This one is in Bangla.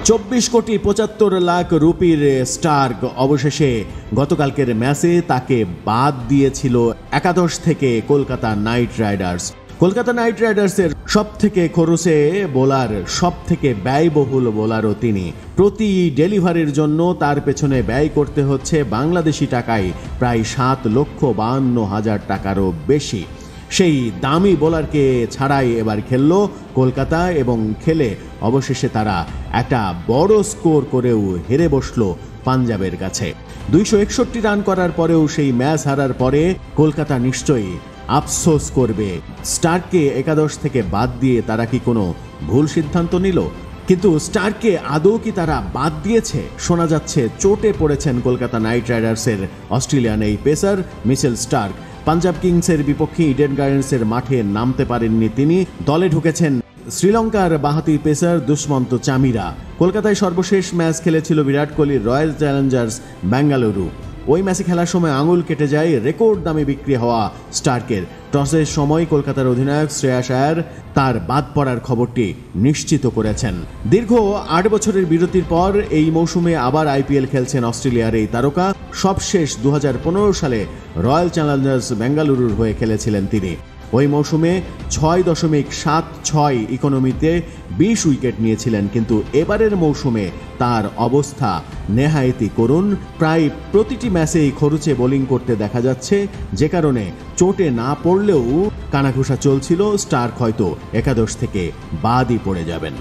24,75,00,000 রুপির স্টার্ক অবশেষে গতকালকের ম্যাচে তাকে বাদ দিয়েছিল একাদশ থেকে Kolkata Knight Riders. Kolkata Knight রাইডার্সের সব থেকে খরচে বোলার, সব থেকে ব্যয়বহুল বোলারও তিনি। প্রতি ডেলিভারির জন্য তার পেছনে ব্যয় করতে হচ্ছে বাংলাদেশি টাকায় প্রায় 7,52,000 টাকারও বেশি। সেই দামি বোলারকে ছাড়াই এবার খেললো কলকাতা এবং খেলে অবশেষে তারা একটা বড় স্কোর করেও হেরে বসলো পাঞ্জাবের কাছে। 261 রান করার পরেও সেই ম্যাচ হারার পরে কলকাতা নিশ্চয়ই আফসোস করবে। স্টার্ককে একাদশ থেকে বাদ দিয়ে তারা কি কোনো ভুল সিদ্ধান্ত নিল? কিন্তু স্টার্ককে আদৌ কি তারা বাদ দিয়েছে? শোনা যাচ্ছে চোটে পড়েছেন কলকাতা নাইট রাইডার্সের অস্ট্রেলিয়ান এই পেসার মিচেল স্টার্ক। পাঞ্জাব কিংসের বিপক্ষে ইডেন গার্ডেন্সের মাঠে নামতে পারেননি তিনি। দলে ঢুকেছেন শ্রীলঙ্কার বাঁহাতি পেসার দুষ্মন্ত চামিরা। কলকাতায় সর্বশেষ ম্যাচ খেলেছিল বিরাট কোহলির রয়্যাল চ্যালেঞ্জার্স বেঙ্গালুরু। ওই ম্যাচে খেলার সময় আঙুল কেটে যায় রেকর্ড দামে বিক্রি হওয়া স্টার্কের। টসের সময় কলকাতার অধিনায়ক শ্রেয়াস আয়ার তার বাদ পড়ার খবরটি নিশ্চিত করেছেন। দীর্ঘ 8 বছরের বিরতির পর এই মৌসুমে আবার আইপিএল খেলছেন অস্ট্রেলিয়ার এই তারকা। সবশেষ 2015 সালে রয়্যাল চ্যালেঞ্জার্স বেঙ্গালুরুর হয়ে খেলেছিলেন তিনি। ওই মৌসুমে 6.76 ইকোনমিতে 20 উইকেট নিয়েছিলেন, কিন্তু এবারের মৌসুমে তার অবস্থা নেহায়েতি করুণ। প্রায় প্রতিটি ম্যাচেই খরুচে বোলিং করতে দেখা যাচ্ছে, যে কারণে চোটে না পড়লেও কানাঘুষা চলছিল স্টার্ক হয়তো একাদশ থেকে বাদই পড়ে যাবেন।